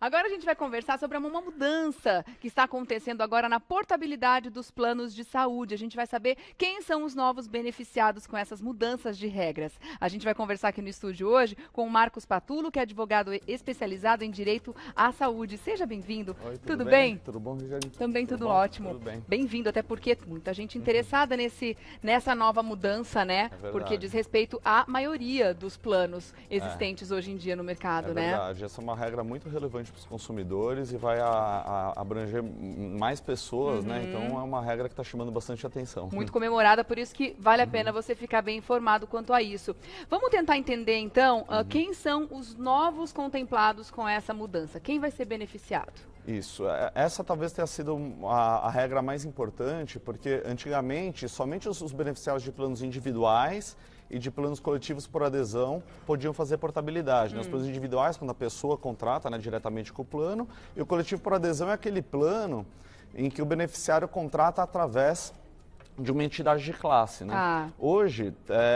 Agora a gente vai conversar sobre uma mudança que está acontecendo agora na portabilidade dos planos de saúde. A gente vai saber quem são os novos beneficiados com essas mudanças de regras. A gente vai conversar aqui no estúdio hoje com o Marcos Patulo, que é advogado especializado em direito à saúde. Seja bem-vindo. Oi, tudo bem? Tudo bom, Regiane? Também tudo bom? ótimo. Tudo bem. Bem-vindo, até porque muita gente interessada nessa nova mudança, né? verdade. Porque diz respeito à maioria dos planos existentes hoje em dia no mercado, né? É verdade. Essa é uma regra muito relevante para os consumidores e vai abranger mais pessoas, né? Então é uma regra que está chamando bastante atenção. Muito comemorada, por isso que vale a pena você ficar bem informado quanto a isso. Vamos tentar entender, então, quem são os novos contemplados com essa mudança? Quem vai ser beneficiado? Isso. Essa talvez tenha sido a regra mais importante, porque antigamente somente os beneficiários de planos individuais e de planos coletivos por adesão podiam fazer portabilidade. Os planos individuais, quando a pessoa contrata, né, diretamente com o plano, e o coletivo por adesão é aquele plano em que o beneficiário contrata através de uma entidade de classe, né? Hoje,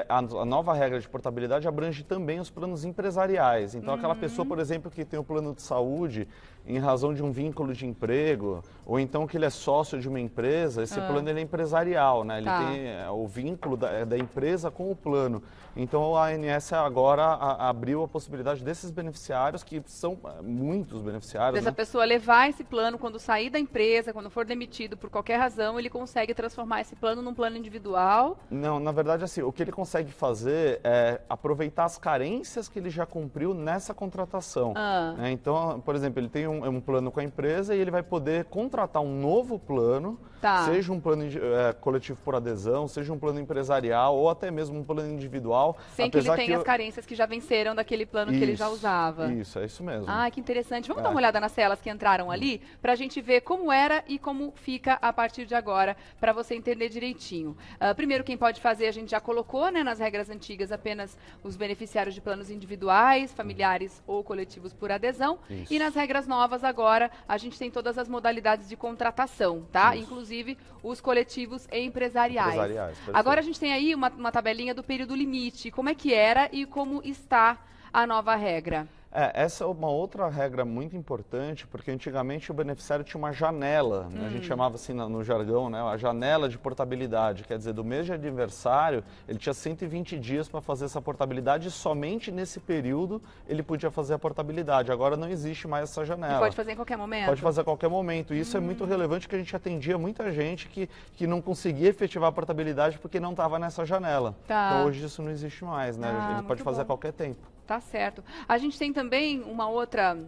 a nova regra de portabilidade abrange também os planos empresariais. Então, aquela pessoa, por exemplo, que tem o plano de saúde em razão de um vínculo de emprego, ou então que ele é sócio de uma empresa, esse plano ele é empresarial, né? Ele tem o vínculo da empresa com o plano. Então, a ANS agora abriu a possibilidade desses beneficiários, que são muitos beneficiários, dessa pessoa levar esse plano quando sair da empresa, quando for demitido por qualquer razão, ele consegue transformar esse plano num plano individual? Não, na verdade, assim, o que ele consegue fazer é aproveitar as carências que ele já cumpriu nessa contratação. Né? Então, por exemplo, ele tem um plano com a empresa e ele vai poder contratar um novo plano, seja um plano coletivo por adesão, seja um plano empresarial ou até mesmo um plano individual. Sem que ele tenha as carências que já venceram daquele plano que ele já usava. Isso, é isso mesmo. Ah, que interessante. Vamos dar uma olhada nas telas que entraram ali, para a gente ver como era e como fica a partir de agora, para você entender direitinho. Primeiro, quem pode fazer, a gente já colocou, né, nas regras antigas, apenas os beneficiários de planos individuais, familiares ou coletivos por adesão. Isso. E nas regras novas agora, a gente tem todas as modalidades de contratação, tá? Isso. Inclusive os coletivos empresariais. Perfeito. Agora a gente tem aí uma tabelinha do período limite, como é que era e como está a nova regra. Essa é uma outra regra muito importante, porque antigamente o beneficiário tinha uma janela, né? A gente chamava assim no jargão, né? A janela de portabilidade, quer dizer, do mês de aniversário, ele tinha 120 dias para fazer essa portabilidade e somente nesse período ele podia fazer a portabilidade. Agora não existe mais essa janela. E pode fazer em qualquer momento? Pode fazer a qualquer momento. E isso é muito relevante, porque a gente atendia muita gente que não conseguia efetivar a portabilidade porque não estava nessa janela. Então hoje isso não existe mais, né? Ele pode fazer a qualquer tempo. Tá certo. A gente tem também uma outra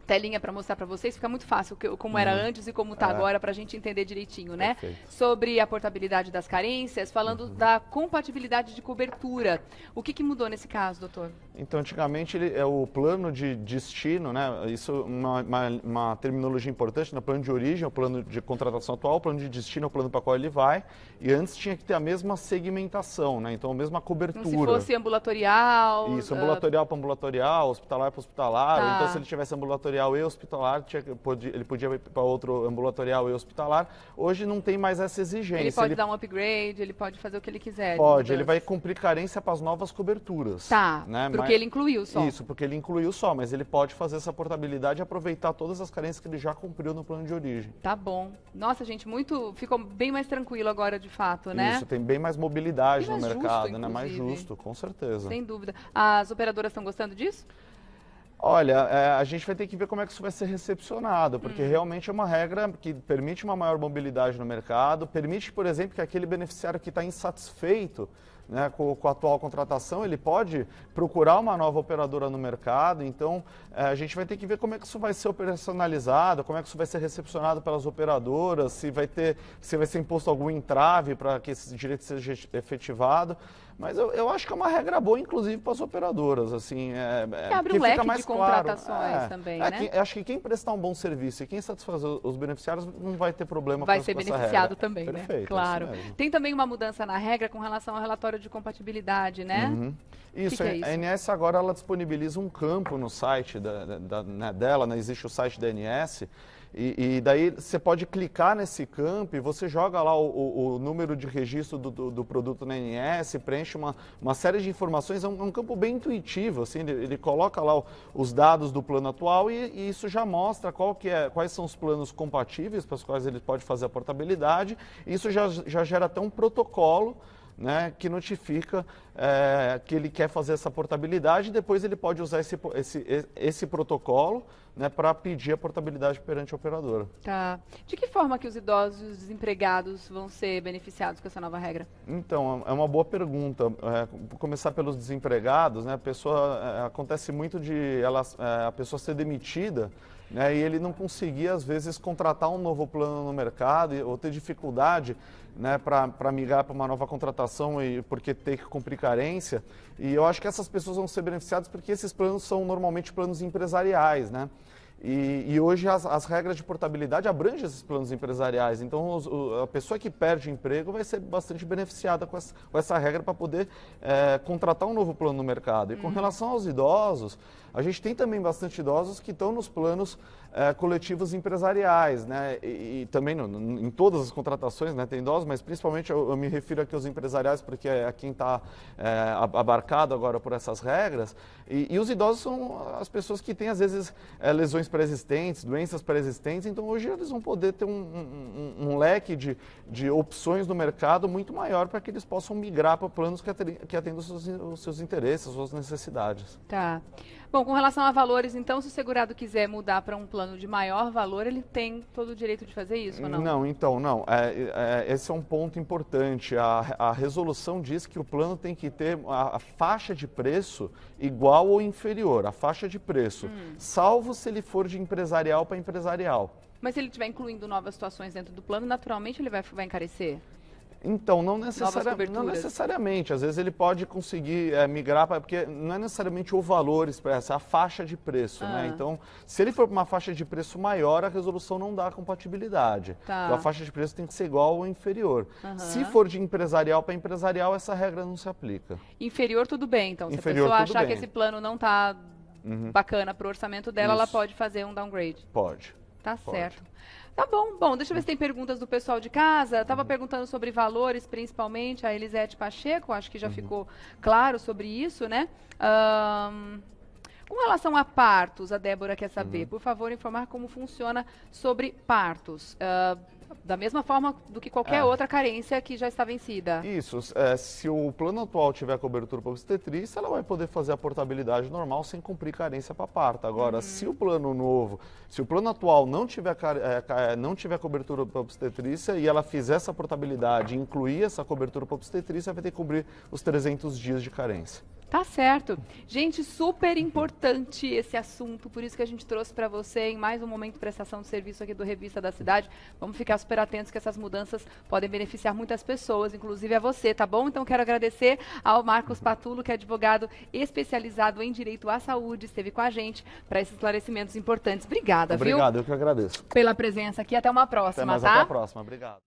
telinha para mostrar para vocês, fica muito fácil como era antes e como está agora, para a gente entender direitinho, né? Perfeito. Sobre a portabilidade das carências, falando da compatibilidade de cobertura. O que mudou nesse caso, doutor? Então, antigamente, o plano de destino, né? Isso é uma terminologia importante, no plano de origem, o plano de contratação atual, o plano de destino é o plano para qual ele vai, e antes tinha que ter a mesma segmentação, né? Então, a mesma cobertura. Então, se fosse ambulatorial... Isso, ambulatorial para ambulatorial, hospitalar para hospitalar, então se ele tivesse ambulatorial e hospitalar, ele podia ir para outro ambulatorial e hospitalar. Hoje não tem mais essa exigência. Ele pode dar um upgrade, ele pode fazer o que ele quiser. Pode, ele vai cumprir carência para as novas coberturas. Né? Porque ele incluiu só. Isso, porque ele incluiu só, mas ele pode fazer essa portabilidade e aproveitar todas as carências que ele já cumpriu no plano de origem. Tá bom. Nossa, gente, ficou bem mais tranquilo agora, de fato, né? Isso, tem bem mais mobilidade no mercado, justo, né? Mais justo, com certeza. Sem dúvida. As operadoras estão gostando disso? Olha, a gente vai ter que ver como é que isso vai ser recepcionado, porque realmente é uma regra que permite uma maior mobilidade no mercado, permite, por exemplo, que aquele beneficiário que está insatisfeito, né, com a atual contratação, ele pode procurar uma nova operadora no mercado. Então, a gente vai ter que ver como é que isso vai ser operacionalizado, como é que isso vai ser recepcionado pelas operadoras, se vai ser imposto algum entrave para que esse direito seja efetivado. Mas eu acho que é uma regra boa, inclusive, para as operadoras. Assim, que abre um leque fica mais de contratações também, né? Acho que quem prestar um bom serviço e quem satisfazer os beneficiários não vai ter problema com essa regra. Vai ser beneficiado também, Perfeito, né? Claro. Tem também uma mudança na regra com relação ao relatório de compatibilidade, né? Isso, que é isso? A ANS agora ela disponibiliza um campo no site dela, né? Existe o site da ANS, e daí você pode clicar nesse campo e você joga lá o número de registro do produto na ANS, preenche preenche uma série de informações, é um campo bem intuitivo, assim, ele coloca lá os dados do plano atual e isso já mostra quais são os planos compatíveis para os quais ele pode fazer a portabilidade. Isso já gera até um protocolo, né, que notifica que ele quer fazer essa portabilidade e depois ele pode usar esse protocolo, né, para pedir a portabilidade perante a operadora. Tá. De que forma que os idosos e os desempregados vão ser beneficiados com essa nova regra? Então, é uma boa pergunta. Vou começar pelos desempregados, né? Acontece muito de a pessoa ser demitida, né, e ele não conseguir, às vezes, contratar um novo plano no mercado ou ter dificuldade, né, para migrar para uma nova contratação porque tem que cumprir carência. E eu acho que essas pessoas vão ser beneficiadas porque esses planos são normalmente planos empresariais, né? E hoje as regras de portabilidade abrangem esses planos empresariais, então a pessoa que perde emprego vai ser bastante beneficiada com essa regra para poder contratar um novo plano no mercado. E com relação aos idosos, a gente tem também bastante idosos que estão nos planos coletivos empresariais, né? E também em todas as contratações, né, tem idosos, mas principalmente eu me refiro aqui aos empresariais porque é quem está abarcado agora por essas regras. E os idosos são as pessoas que têm, às vezes, lesões pré-existentes, doenças pré-existentes, então hoje eles vão poder ter um leque de opções no mercado muito maior para que eles possam migrar para planos que atendam os seus interesses, as suas necessidades. Tá. Bom, com relação a valores, então, se o segurado quiser mudar para um plano de maior valor, ele tem todo o direito de fazer isso ou não? Não. Esse é um ponto importante. A resolução diz que o plano tem que ter a faixa de preço igual ou inferior, a faixa de preço, salvo se ele for de empresarial para empresarial. Mas se ele estiver incluindo novas situações dentro do plano, naturalmente ele vai encarecer? Então, não necessariamente. Às vezes ele pode conseguir migrar, porque não é necessariamente o valor expresso, é a faixa de preço. Né? Então, se ele for para uma faixa de preço maior, a resolução não dá compatibilidade. Tá. Então, a faixa de preço tem que ser igual ou inferior. Se for de empresarial para empresarial, essa regra não se aplica. Inferior, tudo bem. Então, se inferior, a pessoa achar que esse plano não está bacana para o orçamento dela, ela pode fazer um downgrade. Pode. Tá certo. Tá bom. Bom, deixa eu ver se tem perguntas do pessoal de casa. Estava perguntando sobre valores, principalmente a Elisete Pacheco, acho que já ficou claro sobre isso, né? Com relação a partos, a Débora quer saber, por favor, informar como funciona sobre partos. Da mesma forma do que qualquer outra carência que já está vencida. Isso. Se o plano atual tiver cobertura para obstetrícia, ela vai poder fazer a portabilidade normal sem cumprir carência para parto. Agora, se o plano atual não tiver cobertura para obstetrícia e ela fizer essa portabilidade e incluir essa cobertura para obstetrícia, vai ter que cobrir os 300 dias de carência. Tá certo. Gente, super importante esse assunto, por isso que a gente trouxe para você em mais um momento de prestação de serviço aqui do Revista da Cidade. Vamos ficar super atentos que essas mudanças podem beneficiar muitas pessoas, inclusive a você, tá bom? Então quero agradecer ao Marcos Patulo, que é advogado especializado em direito à saúde, esteve com a gente para esses esclarecimentos importantes. Obrigada, viu? Obrigado, eu que agradeço. Pela presença aqui, até uma próxima, Até mais, tá? até a próxima. Obrigado.